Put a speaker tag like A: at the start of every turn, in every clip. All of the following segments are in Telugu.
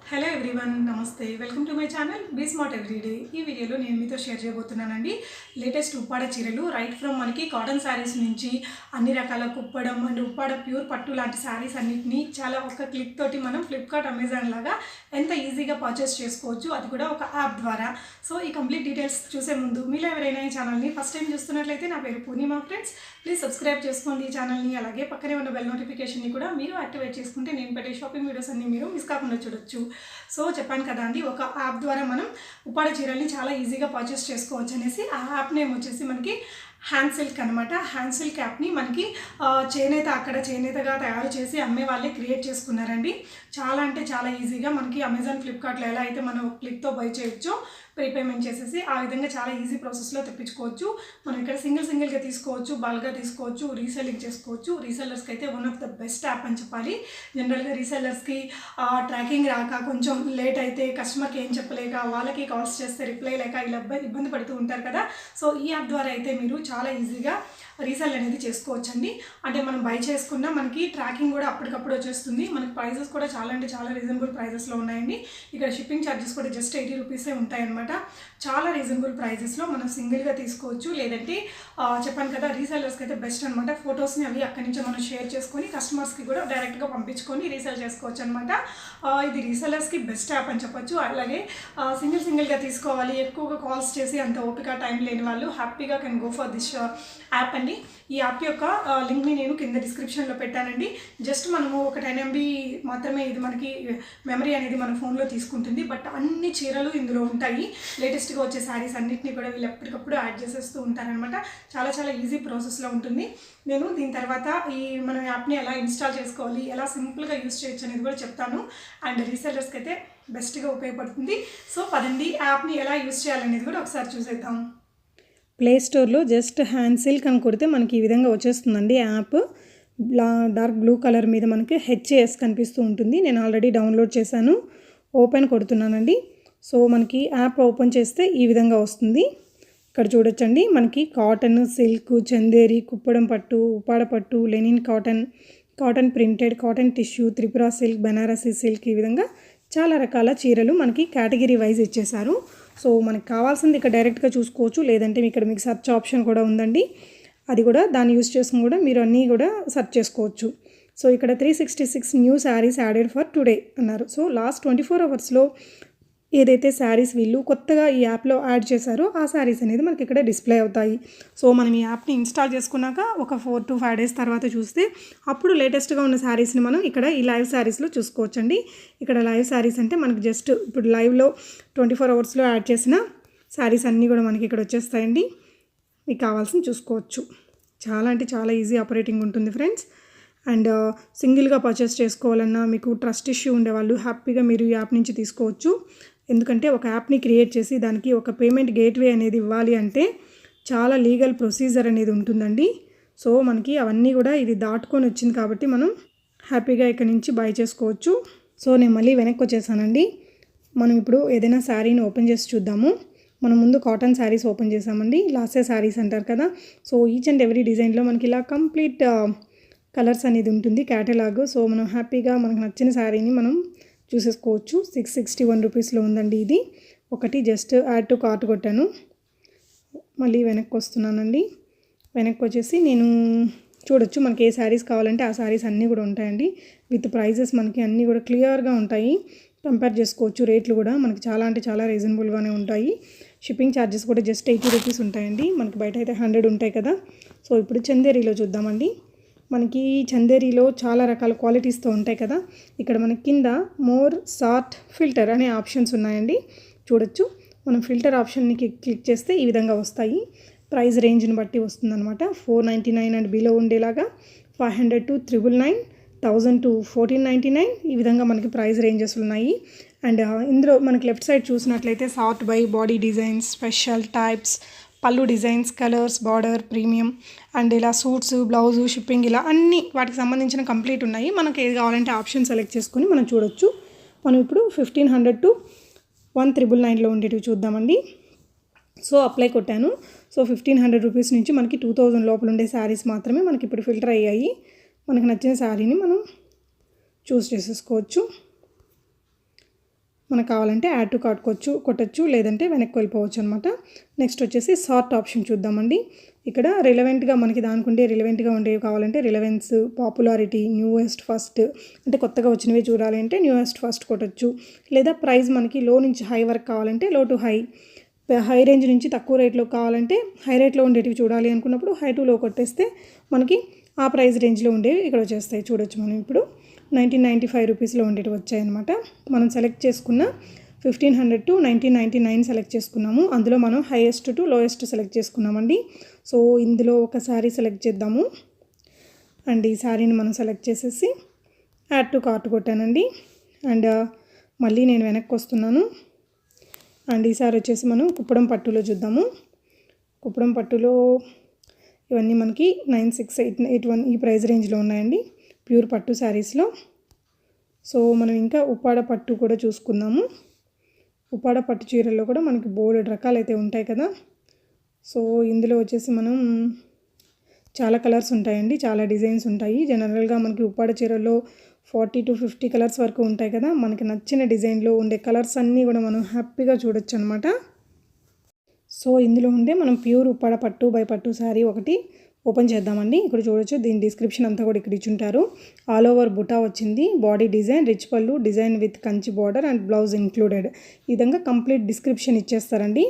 A: హలో ఎవ్రీవన్, నమస్తే. Welcome to my channel be smart everyday. ఈ వీడియోలో నేను మీతో షేర్ చేయబోతున్నానండి లేటెస్ట్ ఉప్పాడ చీరలు. రైట్ ఫ్రమ్ మనకి కాటన్ శారీస్ నుంచి అన్ని రకాల కుప్పడం అండ్ ఉప్పాడ ప్యూర్ పట్టు లాంటి శారీస్ అన్నిటినీ చాలా ఒక క్లిక్ తోటి మనం ఫ్లిప్కార్ట్, అమెజాన్ లాగా ఎంత ఈజీగా పర్చేస్ చేసుకోవచ్చు, అది కూడా ఒక యాప్ ద్వారా. సో ఈ కంప్లీట్ డీటెయిల్స్ చూసే ముందు మీలో ఎవరైనా ఈ ఛానల్ని ఫస్ట్ టైం చూస్తున్నట్లయితే నా పేరు పూర్ణిమ ఫ్రెండ్స్. ప్లీజ్ సబ్స్క్రైబ్ చేసుకోండి ఈ ఛానల్ని. అలాగే పక్కనే ఉన్న బెల్ నోటిఫికేషన్ని కూడా మీరు యాక్టివేట్ చేసుకుంటే నేను పెట్టే షాపింగ్ వీడియోస్ అన్ని మీరు మిస్ కాకుండా చూడొచ్చు. సో చెప్పాను కదా అండి, ఒక యాప్ ద్వారా మనం ఉప్పాడ చీరల్ని చాలా ఈజీగా పర్చేస్ చేసుకోవచ్చు అనేసి. ఆ యాప్ నేమ్ వచ్చేసి మనకి హ్యాండ్ సిల్క్ అనమాట. హ్యాండ్ సిల్క్ యాప్ని మనకి చేనేత, అక్కడ చేనేతగా తయారు చేసి అమ్మే వాళ్ళే క్రియేట్ చేసుకున్నారండి. చాలా అంటే చాలా ఈజీగా మనకి అమెజాన్, ఫ్లిప్కార్ట్లో ఎలా అయితే మనం క్లిక్తో బై చేయొచ్చో, ప్రీపేమెంట్ చేసేసి ఆ విధంగా చాలా ఈజీ ప్రాసెస్లో తెప్పించుకోవచ్చు. మనం ఇక్కడ సింగిల్గా తీసుకోవచ్చు, బల్క్గా తీసుకోవచ్చు, రీసెల్లింగ్ చేసుకోవచ్చు. రీసెల్లర్స్కి అయితే one of the best app అని చెప్పాలి. జనరల్గా రీసెల్లర్స్కి ట్రాకింగ్ రాక, కొంచెం లేట్ అయితే, కస్టమర్కి ఏం చెప్పలేక, వాళ్ళకి కాల్స్ చేస్తే రిప్లై లేక ఇలా ఇబ్బంది పడుతూ ఉంటారు కదా. సో ఈ యాప్ ద్వారా అయితే మీరు చాలా ఈజీగా రీసెల్ అనేది చేసుకోవచ్చండి. అంటే మనం బై చేసుకున్నా మనకి ట్రాకింగ్ కూడా అప్పటికప్పుడు వచ్చేస్తుంది. మనకి ప్రైజెస్ కూడా చాలా అంటే చాలా రీజనబుల్ ప్రైజెస్లో ఉన్నాయండి. ఇక్కడ షిప్పింగ్ ఛార్జెస్ కూడా జస్ట్ 80 రూపీసే ఉంటాయన్నమాట. చాలా రీజనబుల్ ప్రైజెస్లో మనం సింగిల్గా తీసుకోవచ్చు. లేదంటే చెప్పాను కదా, రీసెల్లర్స్కి అయితే బెస్ట్ అనమాట. ఫొటోస్ని అవి అక్కడి నుంచి మనం షేర్ చేసుకొని కస్టమర్స్కి కూడా డైరెక్ట్గా పంపించుకొని రీసెల్ చేసుకోవచ్చు అనమాట. ఇది రీసెల్లర్స్కి బెస్ట్ యాప్ అని చెప్పొచ్చు. అలాగే సింగిల్గా తీసుకోవాలి, ఎక్కువగా కాల్స్ చేసి అంత ఓపిక టైం లేని వాళ్ళు హ్యాపీగా can go for this app అండి. ఈ యాప్ యొక్క లింక్ని నేను కింద డిస్క్రిప్షన్లో పెట్టానండి. జస్ట్ మనము ఒక 10 MB మాత్రమే ఇది మనకి మెమరీ అనేది మన ఫోన్లో తీసుకుంటుంది. బట్ అన్ని చీరలు ఇందులో ఉంటాయి. లేటెస్ట్గా వచ్చే శారీస్ అన్నింటినీ కూడా వీళ్ళు ఎప్పటికప్పుడు యాడ్ చేసేస్తూ ఉంటారనమాట. చాలా చాలా ఈజీ ప్రాసెస్లో ఉంటుంది. నేను దీని తర్వాత మన యాప్ని ఎలా ఇన్స్టాల్ చేసుకోవాలి, ఎలా సింపుల్గా యూజ్ చేయొచ్చు అనేది కూడా చెప్తాను. అండ్ రీసెల్లర్స్కి అయితే బెస్ట్గా ఉపయోగపడుతుంది. సో పదండి, యాప్ని ఎలా యూజ్ చేయాలనేది కూడా ఒకసారి చూసేద్దాం. ప్లే స్టోర్లో జస్ట్ హ్యాండ్ సిల్క్ అని కొడితే మనకి ఈ విధంగా వచ్చేస్తుందండి యాప్. డార్క్ బ్లూ కలర్ మీద మనకి HAS కనిపిస్తూ ఉంటుంది. నేను ఆల్రెడీ డౌన్లోడ్ చేశాను. ఓపెన్ కొడుతున్నానండి. సో మనకి యాప్ ఓపెన్ చేస్తే ఈ విధంగా వస్తుంది. ఇక్కడ చూడొచ్చండి, మనకి కాటన్, సిల్క్, చందేరి, కుప్పడం పట్టు, ఉప్పాడ పట్టు, linen cotton, cotton printed, cotton tissue, Tripura silk, Banarasi silk, ఈ విధంగా చాలా రకాల చీరలు మనకి కేటగిరీ వైజ్ ఇచ్చేశారు. సో మనకి కావాల్సింది ఇక్కడ డైరెక్ట్గా చూసుకోవచ్చు. లేదంటే ఇక్కడ మీకు సెర్చ్ ఆప్షన్ కూడా ఉందండి. అది కూడా దాన్ని యూజ్ చేసుకుని కూడా మీరు అన్నీ కూడా సెర్చ్ చేసుకోవచ్చు. సో ఇక్కడ 366 new saris added for today అన్నారు. సో లాస్ట్ 24 అవర్స్లో ఏదైతే శారీస్ వీళ్ళు కొత్తగా ఈ యాప్లో యాడ్ చేశారో ఆ శారీస్ అనేది మనకి ఇక్కడ డిస్ప్లే అవుతాయి. సో మనం ఈ యాప్ని ఇన్స్టాల్ చేసుకున్నాక ఒక 4 to 5 days తర్వాత చూస్తే అప్పుడు లేటెస్ట్గా ఉన్న శారీస్ని మనం ఇక్కడ ఈ లైవ్ శారీస్లో చూసుకోవచ్చండి. ఇక్కడ లైవ్ శారీస్ అంటే మనకి జస్ట్ ఇప్పుడు లైవ్లో 24 అవర్స్లో యాడ్ చేసిన శారీస్ అన్నీ కూడా మనకి ఇక్కడ వచ్చేస్తాయండి. మీకు కావాల్సింది చూసుకోవచ్చు. చాలా అంటే చాలా ఈజీ ఆపరేటింగ్ ఉంటుంది ఫ్రెండ్స్. అండ్ సింగిల్గా పర్చేస్ చేసుకోవాలన్నా మీకు ట్రస్ట్ ఇష్యూ ఉండేవాళ్ళు హ్యాపీగా మీరు ఈ యాప్ నుంచి తీసుకోవచ్చు. ఎందుకంటే ఒక యాప్ని క్రియేట్ చేసి దానికి ఒక పేమెంట్ గేట్వే అనేది ఇవ్వాలి అంటే చాలా లీగల్ ప్రొసీజర్ అనేది ఉంటుందండి. సో మనకి అవన్నీ కూడా ఇది దాటుకొని వచ్చింది కాబట్టి మనం హ్యాపీగా ఇక్కడ నుంచి బై చేసుకోవచ్చు. సో నేను మళ్ళీ వెనక్కి వచ్చేసానండి. మనం ఇప్పుడు ఏదైనా శారీని ఓపెన్ చేసి చూద్దాము. మనం ముందు కాటన్ శారీస్ ఓపెన్ చేసామండి. లాసే శారీస్ అంటారు కదా. సో ఈచ్ అండ్ ఎవ్రీ డిజైన్లో మనకి ఇలా కంప్లీట్ కలర్స్ అనేది ఉంటుంది క్యాటలాగ్. సో మనం హ్యాపీగా మనకు నచ్చిన శారీని మనం చూసేసుకోవచ్చు. 661 రూపీస్లో ఉందండి ఇది. ఒకటి జస్ట్ యాడ్ టు కార్ట్ కొట్టాను. మళ్ళీ వెనక్కి వస్తున్నానండి. వెనక్కి వచ్చేసి నేను చూడొచ్చు మనకి ఏ శారీస్ కావాలంటే ఆ శారీస్ అన్నీ కూడా ఉంటాయండి. విత్ ప్రైజెస్ మనకి అన్నీ కూడా క్లియర్గా ఉంటాయి. కంపేర్ చేసుకోవచ్చు. రేట్లు కూడా మనకి చాలా అంటే చాలా రీజనబుల్గానే ఉంటాయి. షిప్పింగ్ ఛార్జెస్ కూడా జస్ట్ 80 రూపీస్ ఉంటాయండి. మనకి బయట అయితే 100 ఉంటాయి కదా. సో ఇప్పుడు చందేరిలో చూద్దామండి. మనకి చందేరిలో చాలా రకాల క్వాలిటీస్తో ఉంటాయి కదా. ఇక్కడ మనకి కింద మోర్, సార్ట్, ఫిల్టర్ అనే ఆప్షన్స్ ఉన్నాయండి. చూడొచ్చు. మనం ఫిల్టర్ ఆప్షన్ని క్లిక్ చేస్తే ఈ విధంగా వస్తాయి. ప్రైస్ రేంజ్ని బట్టి వస్తుందన్నమాట. 499 అండ్ బిలో ఉండేలాగా, 500 to 999, 1000 to 1499, ఈ విధంగా మనకి ప్రైస్ రేంజెస్ ఉన్నాయి. అండ్ ఇందులో మనకి లెఫ్ట్ సైడ్ చూసినట్లయితే sort by body designs, special types, పళ్ళు designs, colours, border, premium and ఇలా సూట్స్, బ్లౌజు, షిప్పింగ్, ఇలా అన్ని వాటికి సంబంధించిన కంప్లీట్ ఉన్నాయి. మనకి ఏది కావాలంటే ఆప్షన్ సెలెక్ట్ చేసుకొని మనం చూడొచ్చు. మనం ఇప్పుడు 1500 to 1999లో ఉండేటివి చూద్దామండి. సో అప్లై కొట్టాను. సో 1500 రూపీస్ నుంచి మనకి 2000 లోపల ఉండే శారీస్ మాత్రమే మనకి ఇప్పుడు ఫిల్టర్ అయ్యాయి. మనకు నచ్చిన శారీని మనం చూస్ చేసేసుకోవచ్చు. మనకు కావాలంటే యాడ్ టు కార్ట్ కొట్టచ్చు, లేదంటే వెనక్కి వెళ్ళిపోవచ్చు అనమాట. నెక్స్ట్ వచ్చేసి సార్ట్ ఆప్షన్ చూద్దామండి. ఇక్కడ రిలవెంట్గా మనకి రిలవెంట్గా ఉండేవి కావాలంటే రిలవెన్స్, పాపులారిటీ, న్యూయెస్ట్ ఫస్ట్, అంటే కొత్తగా వచ్చినవి చూడాలి అంటే న్యూయెస్ట్ ఫస్ట్ కొట్టచ్చు. లేదా ప్రైస్ మనకి లో నుంచి హై వరకు కావాలంటే లో టు హై, హై రేంజ్ నుంచి తక్కువ రేట్లో కావాలంటే హై రేట్లో ఉండేటివి చూడాలి అనుకున్నప్పుడు హై టు లో కొట్టేస్తే మనకి ఆ ప్రైస్ రేంజ్లో ఉండేవి ఇక్కడ వచ్చేస్తాయి. చూడొచ్చు మనం ఇప్పుడు 1995 రూపీస్లో ఉండేవి వచ్చాయన్నమాట. మనం సెలెక్ట్ చేసుకున్న 1500 to 1999 సెలెక్ట్ చేసుకున్నాము. అందులో మనం హైయెస్ట్ టు లోయెస్ట్ సెలెక్ట్ చేసుకున్నామండి. సో ఇందులో ఒక శారీ సెలెక్ట్ చేద్దాము. అండ్ ఈ శారీని మనం సెలెక్ట్ చేసేసి యాడ్ టు కార్ట్ కొట్టానండి. అండ్ మళ్ళీ నేను వెనక్కి వస్తున్నాను. అండ్ ఈసారి వచ్చేసి మనం కుప్పడం పట్టులో చూద్దాము. కుప్పడం పట్టులో ఇవన్నీ మనకి 9681 ఈ ప్రైస్ రేంజ్లో ఉన్నాయండి ప్యూర్ పట్టు శారీస్లో. సో మనం ఇంకా ఉప్పాడ పట్టు కూడా చూసుకుందాము. ఉప్పాడ పట్టు చీరల్లో కూడా మనకి బోలెడు రకాలు అయితే ఉంటాయి కదా. సో ఇందులో వచ్చేసి మనం చాలా కలర్స్ ఉంటాయండి, చాలా డిజైన్స్ ఉంటాయి. జనరల్గా మనకి ఉప్పాడ చీరల్లో 40 to 50 కలర్స్ వరకు ఉంటాయి కదా. మనకి నచ్చిన డిజైన్లో ఉండే కలర్స్ అన్నీ కూడా మనం హ్యాపీగా చూడొచ్చు అనమాట. సో ఇందులో ఉండే మనం ప్యూర్ ఉప్పాడ పట్టు బై పట్టు శారీ ఒకటి ఓపెన్ చేద్దామండి. ఇక్కడ చూడొచ్చు, దీని డిస్క్రిప్షన్ అంతా కూడా ఇక్కడ ఇచ్చుంటారు. ఆల్ ఓవర్ బుటా వచ్చింది, బాడీ డిజైన్, రిచ్ పళ్ళు, design with Kanchi border and blouse included. ఈ విధంగా కంప్లీట్ డిస్క్రిప్షన్ ఇచ్చేస్తారండి.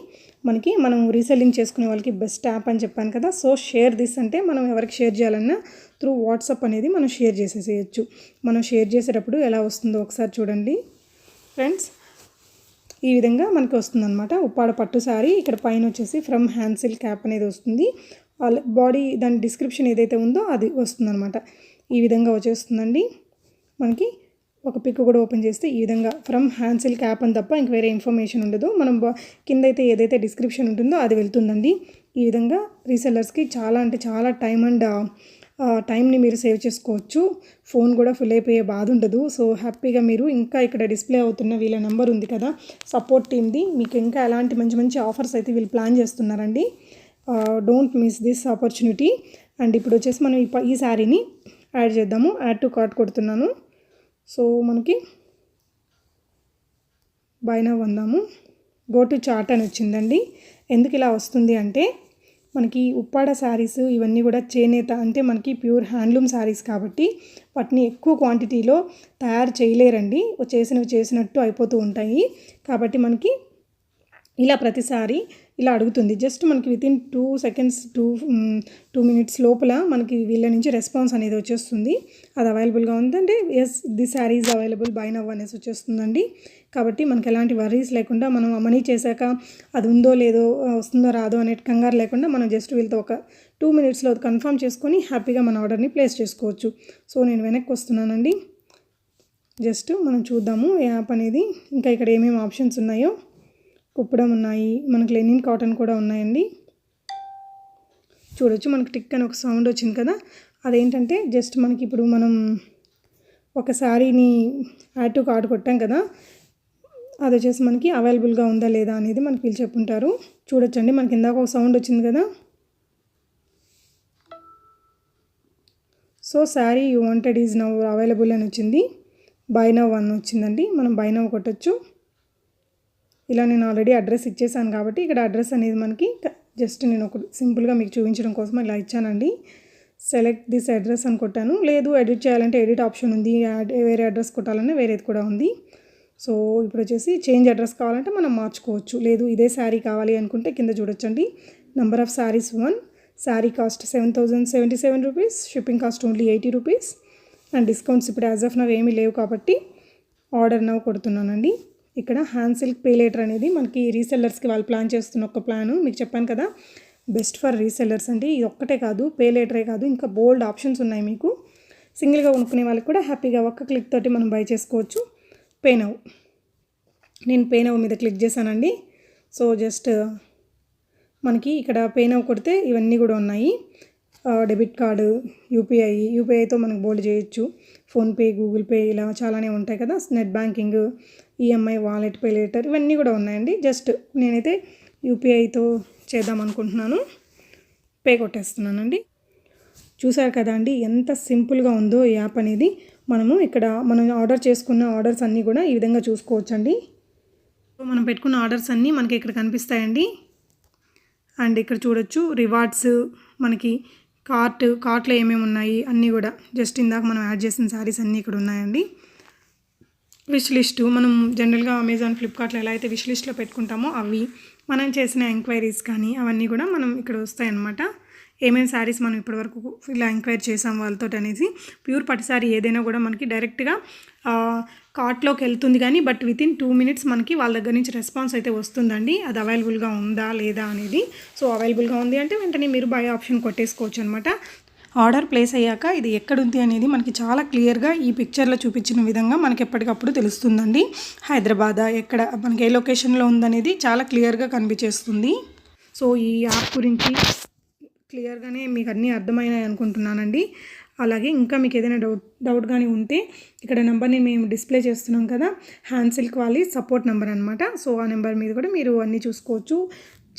A: మనం రీసెల్లింగ్ చేసుకునే వాళ్ళకి బెస్ట్ యాప్ అని చెప్పాను కదా. సో షేర్ దిస్ అంటే మనం ఎవరికి షేర్ చేయాలన్నా త్రూ వాట్సాప్ అనేది మనం షేర్ చేసేసేయచ్చు. మనం షేర్ చేసేటప్పుడు ఎలా వస్తుందో ఒకసారి చూడండి ఫ్రెండ్స్. ఈ విధంగా మనకి వస్తుందన్నమాట ఉప్పాడ పట్టు శారీ. ఇక్కడ పైన వచ్చేసి ఫ్రమ్ హ్యాండ్సిల్ క్యాప్ అనేది వస్తుంది. బాడీ దాని డిస్క్రిప్షన్ ఏదైతే ఉందో అది వస్తుందన్నమాట. ఈ విధంగా వచ్చేస్తుందండి. మనకి ఒక పిక్ కూడా ఓపెన్ చేస్తే ఈ విధంగా ఫ్రమ్ హ్యాండ్సిల్ క్యాప్ అని తప్ప ఇంక వేరే ఇన్ఫర్మేషన్ ఉండదు. మనం కింద అయితే ఏదైతే డిస్క్రిప్షన్ ఉంటుందో అది వెళ్తుందండి. ఈ విధంగా రీసెల్లర్స్కి చాలా అంటే చాలా టైంని మీరు సేవ్ చేసుకోవచ్చు. ఫోన్ కూడా ఫుల్ అయిపోయే బాధ ఉండదు. సో హ్యాపీగా మీరు ఇంకా ఇక్కడ డిస్ప్లే అవుతున్న వీళ్ళ నెంబర్ ఉంది కదా సపోర్ట్ టీమ్ది, మీకు ఇంకా ఎలాంటి మంచి మంచి ఆఫర్స్ అయితే వీళ్ళు ప్లాన్ చేస్తున్నారండి. Don't miss this opportunity. And ఇప్పుడు వచ్చేసి మనం ఈ శారీని యాడ్ చేద్దాము. యాడ్ టు కార్ట్ కొడుతున్నాను. సో మనకి బై నౌ అందాము. గో టు చార్ట్ అని వచ్చిందండి. ఎందుకు ఇలా వస్తుంది అంటే మనకి ఉప్పాడ శారీస్ ఇవన్నీ కూడా చేనేత అంటే మనకి ప్యూర్ హ్యాండ్లూమ్ శారీస్ కాబట్టి వాటిని ఎక్కువ క్వాంటిటీలో తయారు చేయలేరండి. చేసినట్టు అయిపోతూ ఉంటాయి. కాబట్టి మనకి ఇలా ప్రతిసారి ఇలా అడుగుతుంది. జస్ట్ మనకి వితిన్ 2 seconds 2 minutes లోపల మనకి వీళ్ళ నుంచి రెస్పాన్స్ అనేది వచ్చేస్తుంది. అది అవైలబుల్గా ఉందంటే as the saree is available by now అనేసి వచ్చేస్తుందండి. కాబట్టి మనకి ఎలాంటి వర్రీస్ లేకుండా మనం మనీ చేశాక అది ఉందో లేదో వస్తుందో రాదో అనే కంగారు లేకుండా మనం జస్ట్ వీళ్ళతో ఒక 2 minutesలో కన్ఫర్మ్ చేసుకొని హ్యాపీగా మన ఆర్డర్ని ప్లేస్ చేసుకోవచ్చు. సో నేను వెనక్కి వస్తున్నానండి. జస్ట్ మనం చూద్దాము యాప్ అనేది ఇంకా ఇక్కడ ఏమేమి ఆప్షన్స్ ఉన్నాయో. కుప్పడం ఉన్నాయి, మనకి లెనిన్ కాటన్ కూడా ఉన్నాయండి. చూడొచ్చు మనకి టిక్ అని ఒక సౌండ్ వచ్చింది కదా, అదేంటంటే జస్ట్ మనకి ఇప్పుడు మనం ఒక శారీని యాడ్ టు కార్ట్ కొట్టాం కదా, అది వచ్చేసి మనకి అవైలబుల్గా ఉందా లేదా అనేది మనకి వీళ్ళు చెప్పుంటారు. చూడొచ్చండి మనకి ఇందాక ఒక సౌండ్ వచ్చింది కదా. So sari you wanted is now available అని వచ్చింది. బై నవ్ 1 వచ్చిందండి. మనం బై నవ్ కొట్టచ్చు. ఇలా నేను ఆల్రెడీ అడ్రస్ ఇచ్చేసాను కాబట్టి ఇక్కడ అడ్రస్ అనేది మనకి జస్ట్ నేను ఒక సింపుల్గా మీకు చూపించడం కోసం ఇలా ఇచ్చానండి. సెలెక్ట్ దిస్ అడ్రస్ అని కొట్టాను. లేదు ఎడిట్ చేయాలంటే ఎడిట్ ఆప్షన్ ఉంది, వేరే అడ్రస్ కొట్టాలన్నా వేరేది కూడా ఉంది. సో ఇప్పుడు వచ్చేసి చేంజ్ అడ్రస్ కావాలంటే మనం మార్చుకోవచ్చు. లేదు ఇదే శారీ కావాలి అనుకుంటే కింద చూడొచ్చండి. Number of saris 1, sari cost 7077 rupees, shipping cost only 80 rupees. And discounts ఇప్పుడు యాజ్ ఆఫ్ నవ్ ఏమీ లేవు కాబట్టి ఆర్డర్ నవ్ కొడుతున్నానండి. ఇక్కడ హ్యాండ్ సిల్క్ పే లేటర్ అనేది మనకి రీసెల్లర్స్కి వాళ్ళు ప్లాన్ చేస్తున్న ఒక ప్లాను మీకు చెప్పాను కదా, బెస్ట్ ఫర్ రీసెల్లర్స్ అండి. ఇది ఒక్కటే కాదు, పే లేటరే కాదు, ఇంకా బోల్డ్ ఆప్షన్స్ ఉన్నాయి మీకు. సింగిల్గా కొనుక్కునే వాళ్ళకి కూడా హ్యాపీగా ఒక్క క్లిక్ తోటి మనం బై చేసుకోవచ్చు. పే నవ్, నేను పే నవ్ మీద క్లిక్ చేశానండి. సో జస్ట్ మనకి ఇక్కడ పే నవ్ కొడితే ఇవన్నీ కూడా ఉన్నాయి. డెబిట్ కార్డు, యూపీఐతో మనకు బోల్డ్ చేయొచ్చు. ఫోన్పే, గూగుల్ పే ఇలా చాలానే ఉంటాయి కదా, net banking, EMI, wallet, pay later ఇవన్నీ కూడా ఉన్నాయండి. జస్ట్ నేనైతే యూపీఐతో చేద్దాం అనుకుంటున్నాను. పే కొట్టేస్తున్నానండి. చూసారు కదా అండి ఎంత సింపుల్గా ఉందో ఈ యాప్ అనేది. మనం ఆర్డర్ చేసుకున్న ఆర్డర్స్ అన్నీ కూడా ఈ విధంగా చూసుకోవచ్చండి. మనం పెట్టుకున్న ఆర్డర్స్ అన్నీ మనకి ఇక్కడ కనిపిస్తాయండి. అండ్ ఇక్కడ చూడొచ్చు రివార్డ్స్, మనకి కార్ట్లో ఏమేమి ఉన్నాయి అన్నీ కూడా జస్ట్ ఇందాక మనం యాడ్ చేసిన శారీస్ అన్నీ ఇక్కడ ఉన్నాయండి. విష్ లిస్టు మనం జనరల్గా అమెజాన్, ఫ్లిప్కార్ట్లో ఎలా అయితే విష్ లిస్ట్లో పెట్టుకుంటామో అవి, మనం చేసిన ఎంక్వైరీస్ కానీ అవన్నీ కూడా మనం ఇక్కడ వస్తాయన్నమాట. ఏమేమి శారీస్ మనం ఇప్పటివరకు ఇలా ఎంక్వైరీ చేసాం వాళ్ళతో అనేసి. ప్యూర్ పట్టు శారీ ఏదైనా కూడా మనకి డైరెక్ట్గా కార్ట్లోకి వెళ్తుంది కానీ బట్ వితిన్ 2 minutes మనకి వాళ్ళ దగ్గర నుంచి రెస్పాన్స్ అయితే వస్తుందండి. అది అవైలబుల్గా ఉందా లేదా అనేది. సో అవైలబుల్గా ఉంది అంటే వెంటనే మీరు బై ఆప్షన్ కొట్టేసుకోవచ్చు అనమాట. ఆర్డర్ ప్లేస్ అయ్యాక ఇది ఎక్కడుంది అనేది మనకి చాలా క్లియర్గా ఈ పిక్చర్లో చూపించిన విధంగా మనకి ఎప్పటికప్పుడు తెలుస్తుందండి. హైదరాబాద్ ఎక్కడ మనకి ఏ లొకేషన్లో ఉందనేది చాలా క్లియర్గా కనిపించేస్తుంది. సో ఈ యాప్ గురించి క్లియర్గానే మీకు అన్నీ అర్థమైనాయి అనుకుంటున్నానండి. అలాగే ఇంకా మీకు ఏదైనా డౌట్ కానీ ఉంటే ఇక్కడ నెంబర్ని మేము డిస్ప్లే చేస్తున్నాం కదా, హ్యాండ్ సిల్క్ వాళ్ళ సపోర్ట్ నెంబర్ అనమాట. సో ఆ నెంబర్ మీద కూడా మీరు అన్నీ చూసుకోవచ్చు.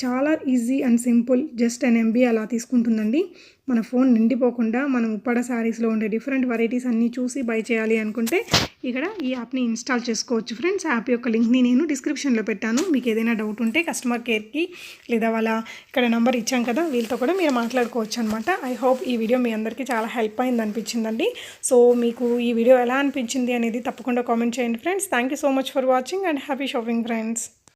A: చాలా easy and simple, just an MB అలా తీసుకుంటుందండి. మన ఫోన్ నిండిపోకుండా మనం ఉప్పాడ శారీస్లో ఉండే డిఫరెంట్ వెరైటీస్ అన్నీ చూసి బై చేయాలి అనుకుంటే ఇక్కడ ఈ యాప్ని ఇన్స్టాల్ చేసుకోవచ్చు ఫ్రెండ్స్. యాప్ యొక్క లింక్ని నేను డిస్క్రిప్షన్లో పెట్టాను. మీకు ఏదైనా డౌట్ ఉంటే కస్టమర్ కేర్కి లేదా వాళ్ళ ఇక్కడ నెంబర్ ఇచ్చాం కదా వీళ్ళతో కూడా మీరు మాట్లాడుకోవచ్చు అనమాట. ఐ హోప్ ఈ వీడియో మీ అందరికీ చాలా హెల్ప్ అయింది అనిపించిందండి. సో మీకు ఈ వీడియో ఎలా అనిపించింది అనేది తప్పకుండా కామెంట్ చేయండి friends. Thank you so much for watching and happy shopping friends.